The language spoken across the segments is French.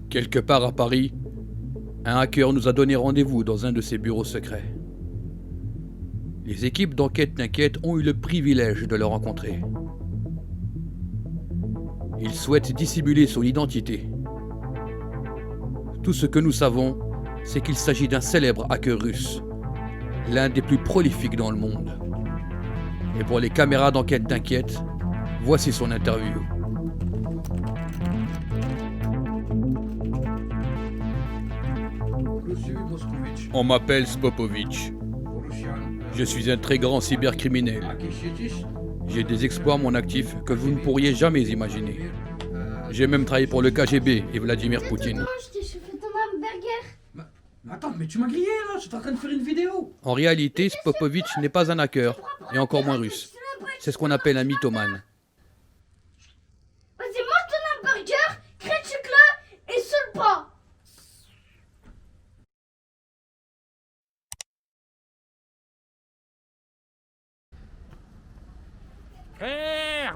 Quelque part à Paris, un hacker nous a donné rendez-vous dans un de ses bureaux secrets. Les équipes d'enquête T'inquiète ont eu le privilège de le rencontrer. Il souhaite dissimuler son identité. Tout ce que nous savons, c'est qu'il s'agit d'un célèbre hacker russe, l'un des plus prolifiques dans le monde. Et pour les caméras d'enquête T'inquiète, voici son interview. On m'appelle Spopovich. Je suis un très grand cybercriminel. J'ai des exploits à mon actif que vous ne pourriez jamais imaginer. J'ai même travaillé pour le KGB et Vladimir Poutine. Je t'ai chauffé ton hamburger. Attends, mais tu m'as grillé là, j'étais en train de faire une vidéo. En réalité, Spopovich n'est pas un hacker, et encore moins russe. C'est ce qu'on appelle un mythomane. Vas-y, mange ton hamburger, critique-le et saoule pas.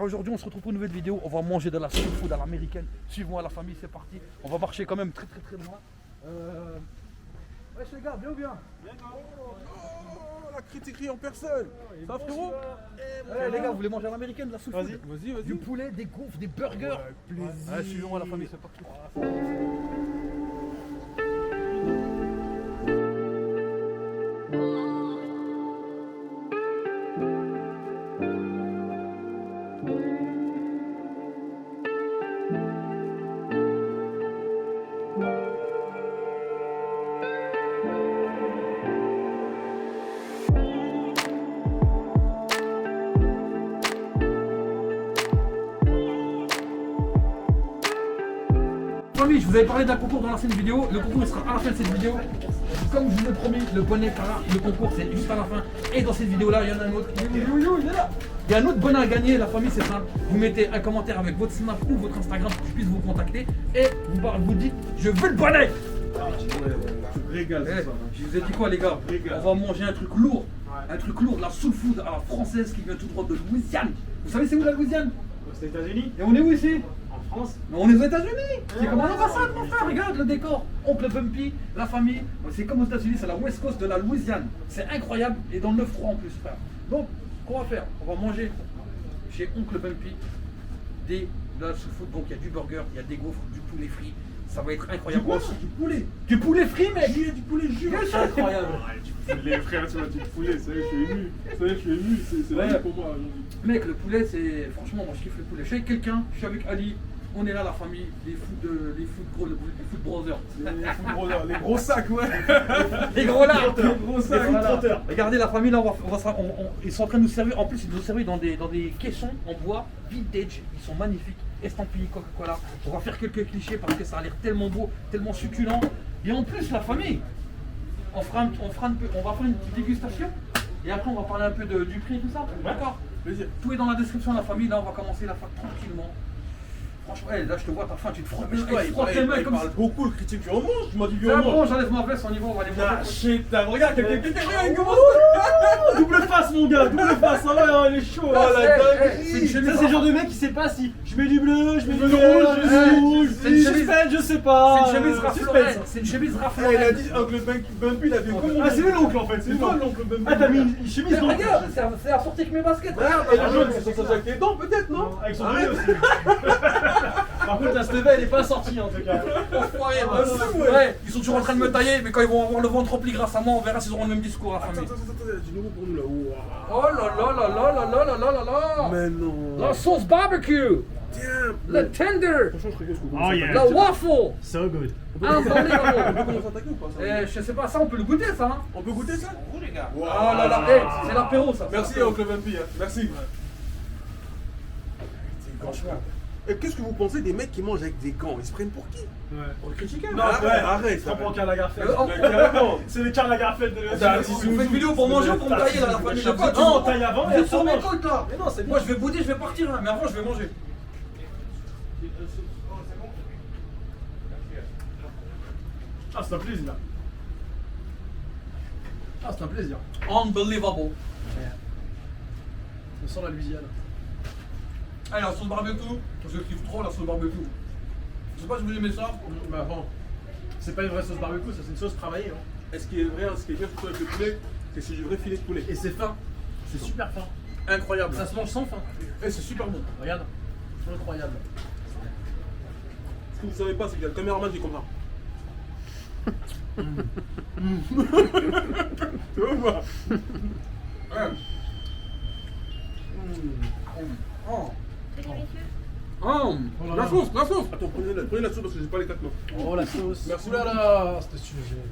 Aujourd'hui on se retrouve pour une nouvelle vidéo, on va manger de la street food à l'américaine. Suivez-moi la famille, c'est parti. On va marcher quand même très loin. Wesh les gars, bien ou bien? Oh, la critiquerie en personne. Ça va frérot? Les gars, vous voulez manger à l'américaine de la street food? Vas-y. Du poulet, des gaufres, des burgers. Plaisir. Suivez-moi la famille, c'est parti. Famille, je vous avais parlé d'un concours dans l'ancienne vidéo. Le concours il sera à la fin de cette vidéo. Comme je vous l'ai promis, le bonnet Cara, le concours c'est juste à la fin. Et dans cette vidéo là, il y en a un autre. Il est là. Il y a un autre bonnet à gagner, la famille c'est simple. Vous mettez un commentaire avec votre Snap ou votre Instagram pour que je puisse vous contacter. Et vous dites, je veux le bonnet. Régale, c'est ça. Je vous ai dit quoi les gars? On va manger un truc lourd. Un truc lourd, de la soul food à la française qui vient tout droit de Louisiane. Vous savez c'est où la Louisiane? Aux États-Unis? Et on est où ici? En France? Mais on est aux États-Unis! C'est comme en ambassade, mon frère, regarde le décor! Oncle Bumpy, la famille, c'est comme aux États-Unis, c'est la West Coast de la Louisiane. C'est incroyable et dans le 9-3 en plus, frère. Donc, qu'on va faire? On va manger chez Oncle Bumpy de la soul food. Donc, il y a du burger, il y a des gaufres, du poulet frit. Ça va être incroyable. Du poulet. Du poulet frit, mec! Il y a du poulet jus. C'est incroyable! Les frères, tu m'as dit poulet, ça y est, je suis ému. Ça y est, je suis ému, c'est la vie pour moi aujourd'hui. Mec, le poulet, c'est. Franchement, moi je kiffe le poulet. Je suis avec quelqu'un, je suis avec Ali. On est là, la famille, les food brothers. Les gros là, les gros sacs, ouais. Les gros là! Les gros sacs, Voilà. trotteurs. Regardez la famille là, ils sont en train de nous servir. En plus, ils nous servent dans des caissons en bois vintage. Ils sont magnifiques. Estampillés Coca-Cola. On va faire quelques clichés parce que ça a l'air tellement beau, tellement succulent. Et en plus, la famille, on va faire une petite dégustation. Et après, on va parler un peu du prix et tout ça. D'accord? Plaisir. Tout est dans la description de la famille. Là, on va commencer la fête tranquillement. Franchement, là, je te vois, t'as faim, tu te frottes les mains Il comme ça. parle beaucoup, le critique, tu remontes. Tu m'as dit, C'est viens, bon, on mange. j'enlève ma veste, on y va, on va aller Ah, manger. shit, regarde, quelqu'un commence. Double face, mon gars, double face. Ça va, il est chaud. Ah, la c'est une dinguerie. chemise Ça c'est le genre de mec qui sait pas si je mets du bleu, je mets du rouge, rouge, c'est une chemise- suspense, je sais pas. C'est une chemise suspense. rafleurette. C'est une chemise Il a rafleurette. dit, Oncle Bumpy, il a vu comment. Ah c'est lui l'oncle en fait, C'est toi l'oncle Bumpy. Ah t'as mis une chemise Mais donc. regarde, c'est assorti avec mes baskets. Regarde, elle est jaune, c'est censé avec les dents, peut-être, non? Avec son Arrête. bleu aussi. Par contre la stevie elle est pas sortie en tout cas. Enfoiré, Ah, c'est vrai. ouais, ils sont toujours en train de me tailler, mais quand ils vont avoir le ventre rempli grâce à moi, on verra s'ils auront le même discours à la Attends, famille. il y a du nouveau pour nous là. Wow. Oh là là là là là là là là là là. Mais non. La sauce barbecue, Tiens. le tender, Franchement, je serais ce qu'on Oh yeah. la waffle. So good. On Unbelievable. peut commencer à attaquer ou pas ça? Je sais pas, ça on peut le goûter ça. Hein. On peut goûter ça? Vous les gars. Wow. Oh là là, c'est l'apéro ça. Merci Oncle Bumpy, hein. Merci. Franchement. Et qu'est-ce que vous pensez des mecs qui mangent avec des gants? Ils se prennent pour qui? Ouais. On le critique Non, Arrête, ouais. arrête, Ça prend arrête. Karl Lagerfeld. Carrément. C'est le Karl Lagerfeld de Bah, la si On fait une vidéo pour manger ou pour me tailler là, la famille. Je sais pas, Non, on taille avant Vous et êtes après sur on mes mange. côtes là. Mais non, c'est bien. Moi je vais bouder, je vais partir là, mais avant je vais manger. Ah c'est un plaisir. Ah c'est un plaisir. Unbelievable. On sent la Louisiane. Allez, la sauce barbecue, je kiffe trop la sauce barbecue. Je sais pas si vous aimez ça. Bah bon, c'est pas une vraie sauce barbecue, ça c'est une sauce travaillée. Hein. Et ce qui est vrai, ce qui est bien surtout avec le poulet, c'est que c'est du vrai filet de poulet. Et c'est fin, c'est super fin. Incroyable. Ça se mange sans fin. Et c'est super bon. Regarde, incroyable. Ce que vous savez pas, c'est qu'il y a le caméraman qui est comme ça. Tu vois ou pas? Ouais. Oh. Très délicieux. Oh. là La là. sauce, la sauce. Attends, prenez la sauce parce que j'ai pas les 4 mains. Oh la sauce. Merci. Oh là là, c'était sujet.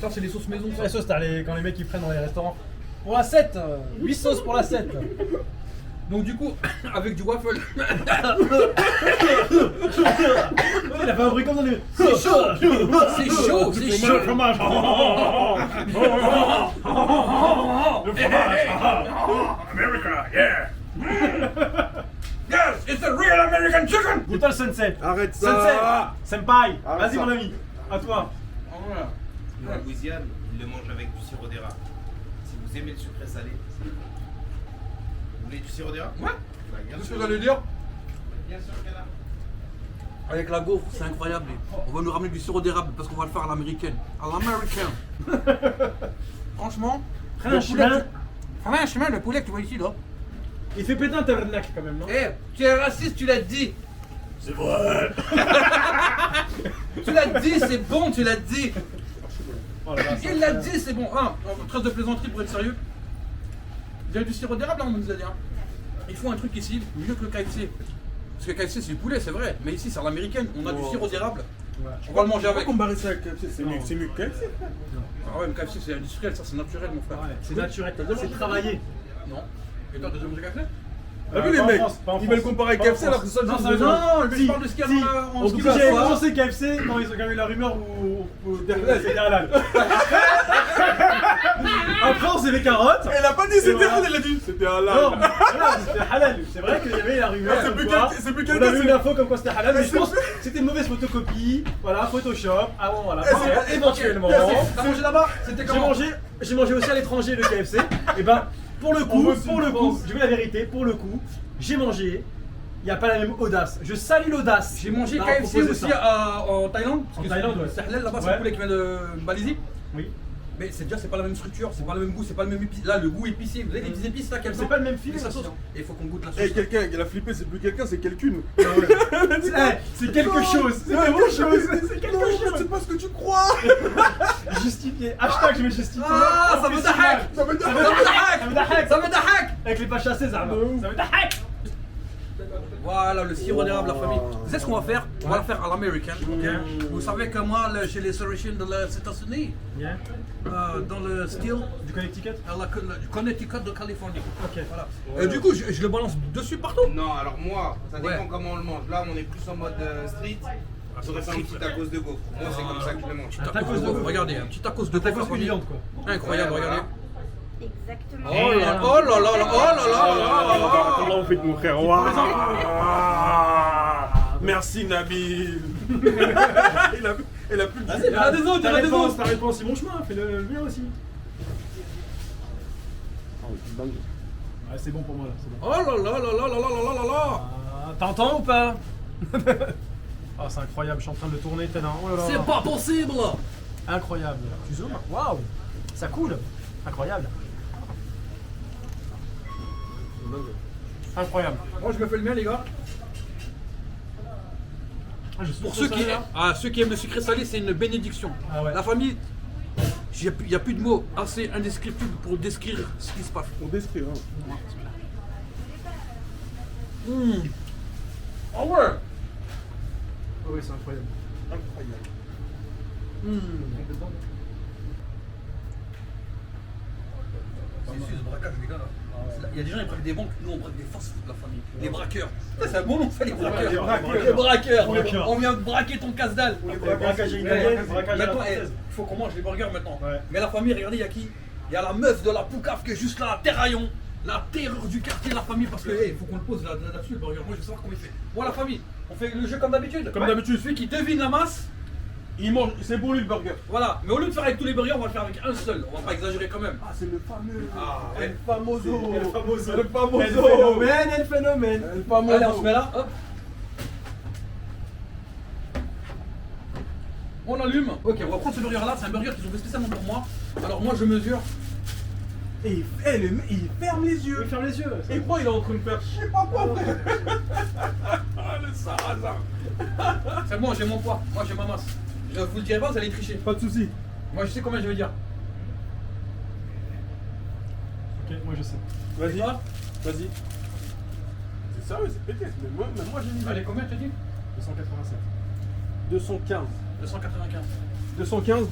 Ça, c'est les sauces maison. La sauce, t'as quand les mecs ils prennent dans les restaurants. Pour la 7 8 sauces pour la 7. Donc, du coup, avec du waffle. Il a fait un bruit comme dans les. C'est chaud. C'est chaud. C'est chaud. Le fromage. Le fromage. America, yeah. Yes, it's a real American chicken. Goûte-toi le sunset. Arrête Sunset. ça. Senpai. Arrête Vas-y ça. mon ami. À toi. Voilà. Nous, en Louisiane, ils le mangent avec du sirop d'érable. Si vous aimez le sucré salé, vous voulez du sirop d'érable? Ouais. Bah, bien C'est ce sûr. que j'allais dire. Bien sûr qu'elle a. Avec la gaufre, c'est incroyable. On va nous ramener du sirop d'érable parce qu'on va le faire à l'américaine. À l'américaine. Franchement, Franchement. franchement, le poulet que tu vois ici là. Il fait péter un tabernacle quand même, non? Eh, tu es raciste, tu l'as dit. C'est vrai. Tu l'as dit, c'est bon, tu l'as dit. Oh là là, Il l'a dit, c'est bon. Ah, trace de plaisanterie pour être sérieux. Il y a du sirop d'érable, là, on nous a dit. Hein. Il faut un truc ici, mieux que le KFC. Parce que KFC, c'est du poulet, c'est vrai. Mais ici, c'est à l'américaine. On a du sirop d'érable. Ouais. On va le manger avec. Pourquoi comparer ça avec KFC? C'est mieux que KFC. Ah ouais, mais KFC, c'est industriel, ça, c'est naturel, mon frère. Ouais, c'est naturel, c'est travaillé. Non. Et toi, t'as déjà mangé KFC? T'as vu les mecs? Pas en Ils veulent France. comparer avec Pas en KFC alors que France. ça, Non, je ça sais non, pas. Non, mais je parle de ce qu'il y a dans la- en En ce tout qui cas, va j'avais voir. commencé KFC, non, ils ont quand même eu la rumeur ou derrière, c'est halal. Après, on s'est les carottes. Elle a pas dit c'était voilà. halal, elle a dit c'était Non, halal. voilà, c'était halal. C'est vrai qu'il y avait la rumeur. Ah, c'est comme plus quoi. quel- c'est plus On quelqu'un, avait c'est- une info comme quoi c'était halal, mais je c'est pense que c'était une mauvaise photocopie. Voilà, Photoshop. Ah bon, voilà. c'est- Peut-être, éventuellement. T'as mangé là-bas? C'était comment? J'ai mangé aussi à l'étranger le KFC. Et ben, pour le coup, On veut une France. je dis la vérité, pour le coup, j'ai mangé. Il n'y a pas la même audace. Je salue l'audace. J'ai mangé d'avoir KFC proposé aussi ça. en Thaïlande. Parce En que Thaïlande, ouais. c'est halal là-bas, c'est Ouais. le poulet qui vient de Malaisie. Oui. Mais c'est déjà, c'est pas la même structure, c'est pas le même goût, c'est pas le même épice. Là, le goût épicé, vous avez des petits épices là, KFC. C'est pas le même feeling, sa aussi, sauce. hein. Et il faut qu'on goûte la sauce. Eh, quelqu'un, il a flippé, c'est plus quelqu'un, c'est quelqu'une. Eh, c'est quelque chose. C'est quelque chose. C'est quelque chose. C'est pas ce que tu crois. Justifié. Hashtag je vais justifier. Ah, ça me dahak! Ça veut dire. Ça me dahak! Ça me dahak. Ça me dahak! Avec les pachas César. Ça me dahak. Voilà, le sirop d'érable, la famille. Vous savez ce qu'on va faire? On va le faire à l'américaine, ok? Vous savez que moi, j'ai les origines de les États-Unis, Bien. dans le style Du Connecticut. du Connecticut de Californie. Ok. Voilà. Du coup, je le balance dessus partout. Non, alors moi, ça dépend Ouais. comment on le mange. Là, on est plus en mode street. J'aurais fait un petit tacos de gaufre. Moi, c'est comme ça que je le mange. Un tacos de gaufre. Regardez, un petit tacos de Tacos gaufre, une viande quoi. incroyable, Ouais, regardez. Exactement. Oh là là, oh là là, oh là là, là là. Comment on fait de mon frère? Waouh. Merci Nabil. Il a plus le Vas-y, a des autres, il y en a des autres. Ta réponse, c'est bon chemin. Fais le mien aussi. Ouais, c'est bon pour moi là. C'est bon. Oh là là là là là là là là là. T'entends ou pas? Oh, c'est incroyable. Je suis en train de le tourner tel un. Oh là là. C'est pas possible. Incroyable. Tu zoomes? Waouh. Ça coule. Incroyable. Incroyable. Moi, je me fais le mien, les gars. Ah, je Pour ceux qui aiment le sucré salé, c'est une bénédiction. Ah ouais. La famille, il n'y a plus de mots assez indescriptibles pour décrire ce qui se passe. Pour décrire. Ah ouais. Oh oui, c'est incroyable. C'est ce braquage, les gars. Là. Il y a des gens qui braquent des banques, nous on braque des fast-food, la famille. Des braqueurs. C'est un bon nom, ça, les braqueurs. Les braqueurs. Braqueurs. On vient de braquer ton casse-dalle. Braquage italien, braquage à la Maintenant, française. il faut qu'on mange les burgers maintenant. Ouais. Mais la famille, regardez, il y a qui? Il y a la meuf de la Poucave qui est juste là, terraillon. La terreur du quartier, la famille, parce que il faut qu'on le pose là-dessus le burger. Moi je veux savoir comment il fait. Bon la famille, on fait le jeu comme d'habitude. Comme d'habitude. Celui qui devine la masse, Il mange, c'est pour lui le burger. voilà. Mais au lieu de faire avec tous les burgers, on va le faire avec un seul. On va pas exagérer quand même. Ah, c'est le fameux. Ah, ouais. El famoso. El famoso. El famoso. El phénomène. El famoso. Allez, on se met là, hop. On allume. Ok, on va prendre ce burger là. C'est un burger qu'ils ont fait spécialement pour moi. Alors moi je mesure. Et il ferme les yeux. Il ferme les yeux. Et moi, il est en train de faire je sais pas quoi, frère. Ah le sarrasin. C'est bon, j'ai mon poids. Moi j'ai ma masse. Je vous le dirai pas, vous allez tricher. Pas de soucis. Moi je sais combien je vais dire. Ok, moi je sais. Vas-y. Vas-y. C'est sérieux, c'est pété. Même moi j'ai mis Allez, combien tu as dit 287. 215. 295. 215.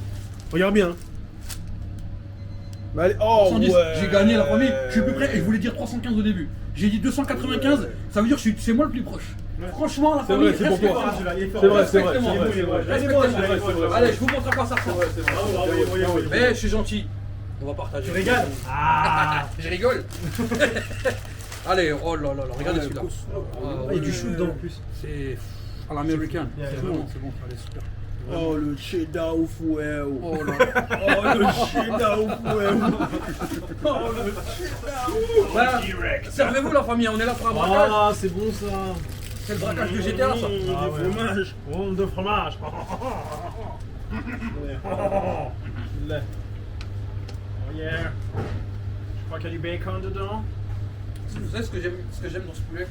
Regarde bien. Hein. Bah, allez. Oh 310. ouais. J'ai gagné la famille. Je suis plus près et je voulais dire 315 au début. J'ai dit 295. Ça veut dire que c'est moi le plus proche. Ouais. Franchement, la C'est famille. vrai, c'est pour toi. respectez-moi. C'est vrai, c'est vrai. Respectez-moi. C'est vrai, c'est vrai. Respectez-moi. Allez, je vous montre à quoi ça ressemble. Mais je suis gentil. On va partager. Tu régales. Ah. Je rigole. Allez, oh là là là, regardez celui-là. Il y a du chou dedans en plus. C'est à l'américaine. Yeah, C'est yeah. bon, c'est bon. Allez, super. Oh le cheddar au fouet. Oh là. Oh le cheddar au fouet. Voilà. Servez-vous la famille, on est là pour un braquage. Ah, c'est bon ça. C'est le braquage de GTA ça. Ah, ouais. Fromage. Ronde de fromage. Lait. Oh yeah. Je crois qu'il y a du bacon dedans. Vous savez ce que j'aime dans ce poulet,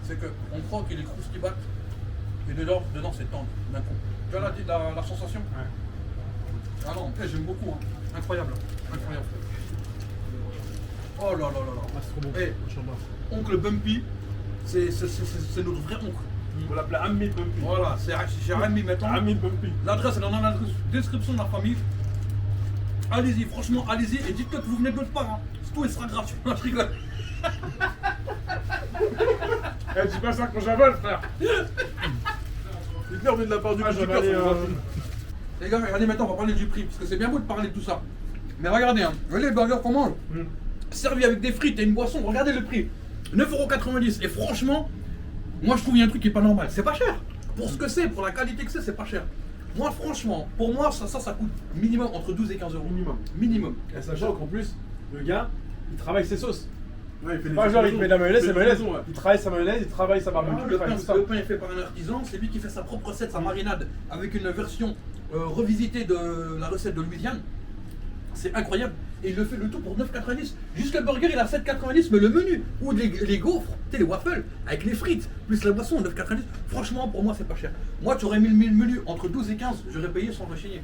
c'est qu'on croit qu'il est croustillant qui battent et dedans c'est tendre d'un coup. Tu vois la sensation? Ouais. Ah non, j'aime beaucoup, hein. Incroyable, incroyable. Oh là là là là. Ah, c'est trop bon. Eh, oncle Bumpy, c'est notre vrai oncle. On l'appelle Hamid Bumpy. Voilà, c'est Jérémy maintenant. Hamid Bumpy. L'adresse est dans la description de la famille. Allez-y, franchement, allez-y et dites-le que vous venez de l'autre part. Hein. Tout il sera gratuit. Je rigole. Eh, dis pas ça quand j'avale, frère. Hitler vient de la part du Ah, coup, j'ai peur, j'avalais, c'est gratuit. Les gars, regardez maintenant, on va parler du prix, parce que c'est bien beau de parler de tout ça. Mais regardez, hein, regardez les burgers qu'on mange, servis avec des frites et une boisson, regardez le prix. 9,90 €. Et franchement, moi je trouve qu'il y a un truc qui est pas normal. C'est pas cher. Pour ce que c'est, pour la qualité que c'est pas cher. Moi franchement, pour moi, ça coûte minimum entre 12 et 15 €. Minimum. Minimum. Et sachant qu'en plus, le gars, il travaille ses sauces. Ouais, il fait C'est pas genre il met de la mayonnaise, c'est mayonnaise. ouais. Il travaille sa mayonnaise, il travaille sa barbecue, il Le travaille pain, tout ça. le pain est fait par un artisan, c'est lui qui fait sa propre recette, sa marinade, avec une version revisitée de la recette de Louisiane. C'est incroyable. Et il le fait le tout pour 9,90 €. Juste le burger, il a 7,90 €, mais le menu, ou les gaufres, tu sais, les waffles, avec les frites, plus la boisson, 9,90 €. Franchement, pour moi, c'est pas cher. Moi, tu aurais mis le menu entre 12 et 15, j'aurais payé sans rechigner.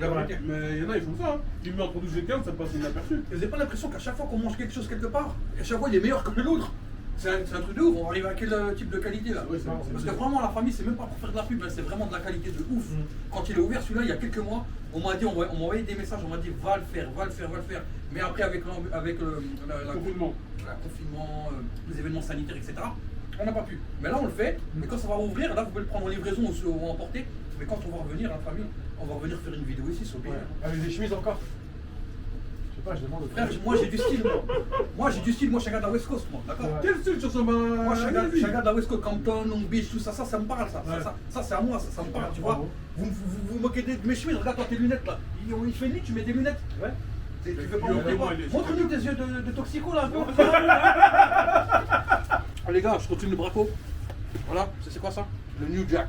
La vérité. Mais il y en a, ils font ça. Hein. Ils mettent entre 12 et 15, ça passe inaperçu. Vous n'avez pas l'impression qu'à chaque fois qu'on mange quelque chose quelque part, à chaque fois il est meilleur que l'autre? C'est un truc de ouf, on va arriver à quel type de qualité là? Ouais, c'est Parce que vraiment la famille c'est même pas pour faire de la pub, hein, c'est vraiment de la qualité de ouf. Quand il est ouvert celui-là il y a quelques mois, on m'a envoyé des messages, on m'a dit va le faire. Mais après avec Confinement. confinement, les événements sanitaires, etc. On n'a pas pu. Mais là on le fait, mais quand ça va ouvrir, là vous pouvez le prendre en livraison ou en emporter. Mais quand on va revenir la famille, on va revenir faire une vidéo ici sur le pays. Avec des chemises encore. Je sais pas, je demande. Frère, moi j'ai du style, moi j'ai du style, moi je suis un gars de la West Coast, moi, d'accord? Ouais. Quel style sur son bain? Moi je suis un gars de la West Coast, Compton, Long Beach, tout ça, ça me parle, ça c'est à moi, ça me parle, tu vois? Vous moquez de mes chemises, regarde toi tes lunettes là, il fait nuit, tu mets des lunettes? Ouais. Tu veux pas Il est montrer vraiment, quoi? il est Montre-nous tes yeux de toxico là un peu. Ah, les gars, je continue le braco. Voilà, c'est quoi ça? Le New Jack.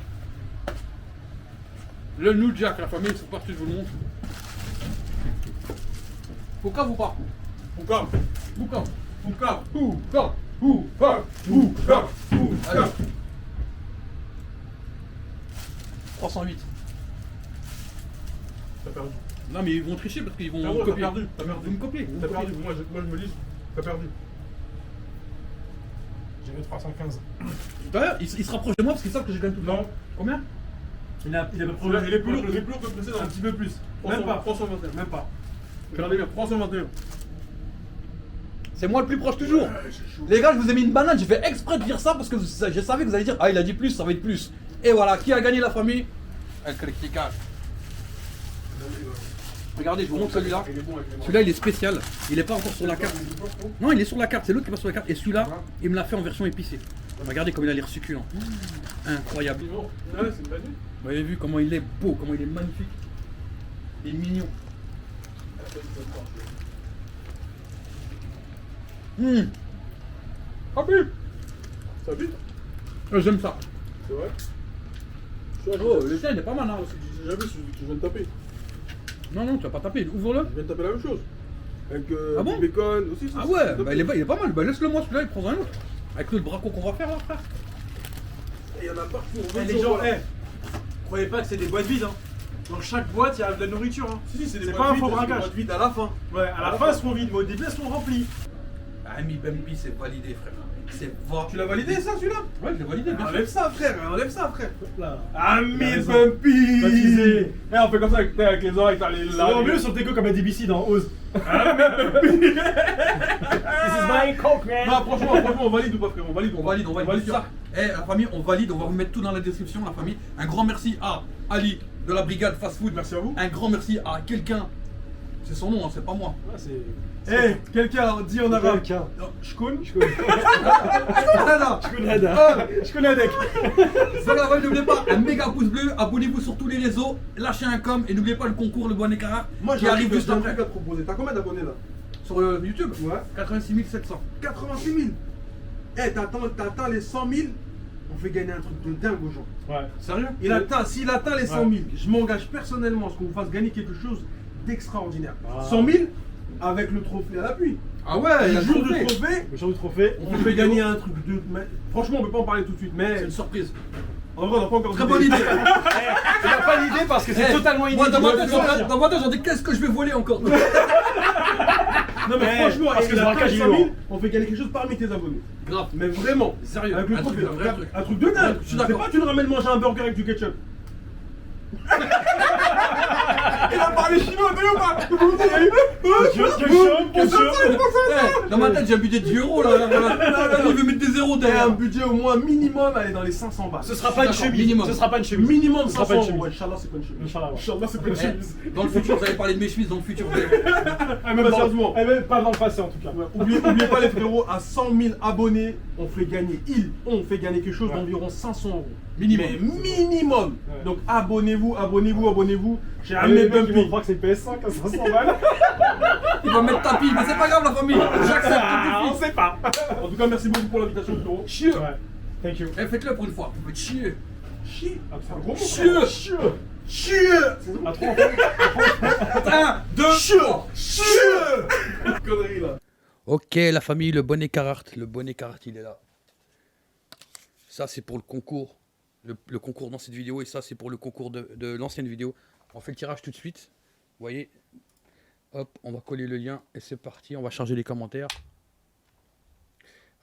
Le New Jack, la famille, c'est parti, je vous le montre. Poucave ou pas? Poucave. Poucave. Poucave. Allez. 308. T'as perdu. Non mais ils vont tricher parce qu'ils vont T'as me copier. perdu. Vous me copiez. T'as perdu. Moi je me dis, t'as perdu. J'ai mis 315. D'ailleurs, ils se rapprochent de moi parce qu'ils savent que je gagne tout le temps. Non. Combien? Il a Il est plus lourd que le précédent. Un petit peu plus. 300, Même pas. 321. Même pas. Regardez bien, 321. C'est moi le plus proche toujours. Les gars, je vous ai mis une banane, j'ai fait exprès de dire ça parce que je savais que vous allez dire ah il a dit plus, ça va être plus. Et voilà, qui a gagné la famille? El Criticage. Regardez, je vous montre celui-là. Il est bon avec les bras. Celui-là il est spécial, il est pas encore sur la carte. Non, il est sur la carte, c'est l'autre qui est pas sur la carte. Et celui-là, il me l'a fait en version épicée. Regardez comme il a l'air succulent. Incroyable. Ouais, c'est une bonne nuit. Vous avez vu comment il est beau, comment il est magnifique. Il est mignon. Ah oui. Ça vite. J'aime ça. C'est vrai. Oh, le tien il est pas mal, hein. J'ai jamais vu celui que je viens de taper. Non, tu vas pas taper, ouvre-le. Je viens de taper la même chose. Avec Ah bon du bacon aussi. Ah ouais, bah il est pas mal, bah laisse-le moi celui-là, il prendra un autre. Avec tout le braco qu'on va faire là, frère. Il y en a partout. Les gens, croyez pas que c'est des boîtes vides. Hein. Dans chaque boîte, il y a de la nourriture. Hein. Si, c'est des C'est boîtes pas un vides, faux c'est des braquage. boîtes vides à la fin. Ouais, à la fin, elles seront vides, mais au début, elles seront remplies. Ami Bumpy, c'est validé, frère. C'est validé. Tu l'as validé ça celui-là? Ouais, je l'ai validé, bien sûr. Enlève ça frère, enlève ça frère. Là. Ami raison. Bumpy. Baptisé. Eh, on fait comme ça avec les oreilles, t'as les C'est larmes. mieux sur tes coups comme un DBC dans Oz. This is my coke, man. Non franchement, on valide ou pas frère? On valide, On valide ça. Eh, la famille, on valide, on va vous mettre tout dans la description, la famille. Un grand merci à Ali de la brigade Fast Food. Merci à vous. Un grand merci à quelqu'un. C'est son nom, hein, c'est pas moi. Eh, quelqu'un dit en arabe. Quelqu'un. Shkoun. Voilà. Je connais un deck. Voilà, n'oubliez pas, un méga pouce bleu, abonnez-vous sur tous les réseaux, lâchez un com et n'oubliez pas le concours Le Bonnet Carrare Moi qui j'ai arrive juste un après. truc à te proposer. T'as combien d'abonnés là? Sur YouTube. Ouais. 86 700. 86 000. Eh, t'atteins les 100 000, on fait gagner un truc de dingue aux gens. Ouais. Sérieux? S'il atteint les 100 000, je m'engage personnellement à ce qu'on vous fasse gagner quelque chose d'extraordinaire. Ah. 100 000 avec le trophée à l'appui. Ah ouais, il y a Le le jour trophée. du trophée, Le jour du trophée. on fait gagner un truc de. Franchement, on peut pas en parler tout de suite, mais C'est une surprise. en vrai, on n'a pas encore Très bonne idée. Il a pas l'idée parce que c'est Eh, totalement inédit. Moi, dans ma tête, Tu vois, dans ma tête, j'en dis qu'est-ce que je vais voler encore? Non, mais Eh, franchement, parce que il le atteint braquage, les il est 100 000, lourd. on fait gagner quelque chose parmi tes abonnés. Grave. Mais vraiment, Sérieux, avec le un truc, trophée, un vrai truc. un truc de dingue. Je suis C'est d'accord. pas tu nous ramènes manger un burger avec du ketchup. Il a parlé chinois, t'as vu ou pas? Eh, dans ma tête, j'ai un budget de 10 euros là. Il veut mettre des zéros T'as un derrière. budget au moins minimum, allez dans les 500 balles. Ce sera pas une D'accord, chemise. minimum. Ce sera pas une chemise. Minimum Ce sera 500 pas une chemise. euros. Inch'Allah, c'est pas une chemise. Inch'Allah, ouais. Inch'Allah, c'est pas une chemise. Eh, dans le futur, vous allez parler de mes chemises dans le futur. Ah, même sérieusement. même pas dans le passé en tout cas. Oubliez pas les frérots, à 100 000 abonnés, on fait gagner, on fait gagner quelque chose d'environ 500 euros. Minimum. Mais minimum. Ouais. Donc abonnez-vous. J'ai Ah, un de mes les mecs, ils vont Bumpy. croire que c'est le PS5 à 500 balles. Il va mettre tapis, mais c'est pas grave, la famille. J'accepte Ah, tout on de suite. sait pas. En tout cas, merci beaucoup pour l'invitation, frérot. Chieux. Ouais. Thank you. Eh, faites-le pour une fois. Vous faites chier. Chier. Ah, C'est un gros mot. Chieux. Chieux. Chier. À 3 fois. 1, 2, Chier. Connerie là. Ok, la famille, le bonnet Carhartt. Le bonnet Carhartt, il est là. Ça, c'est pour le concours. Le concours dans cette vidéo. Et ça, c'est pour le concours de l'ancienne vidéo. On fait le tirage tout de suite. Vous voyez. Hop, on va coller le lien. Et c'est parti. On va charger les commentaires.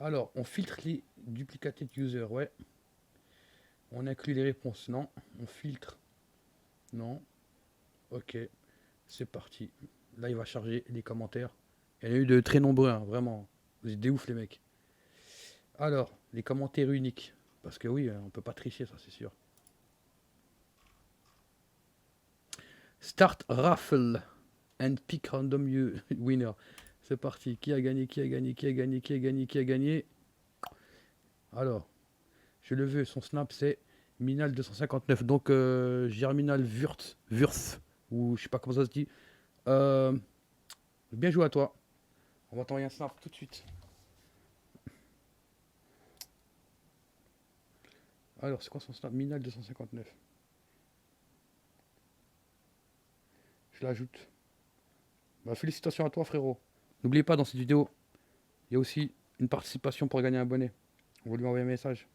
Alors, on filtre les duplicated users. Ouais. On inclut les réponses. Non. On filtre. Non. Ok. C'est parti. Là, il va charger les commentaires. Il y en a eu de très nombreux, hein, vraiment. Vous êtes des ouf, les mecs. Alors, les commentaires uniques. Parce que oui, on peut pas tricher, ça, c'est sûr. Start raffle and pick random winner. C'est parti. Qui a gagné? Alors, je le veux. Son snap, c'est Minal259. Donc, Germinal Wurth. Ou je sais pas comment ça se dit. Bien joué à toi. On va t'envoyer un snap tout de suite. Alors, c'est quoi son snap? Minal259. Je l'ajoute. Bah, félicitations à toi, frérot. N'oubliez pas, dans cette vidéo, il y a aussi une participation pour gagner un bonnet. On va lui envoyer un message.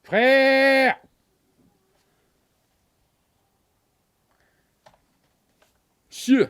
Frère! Chier!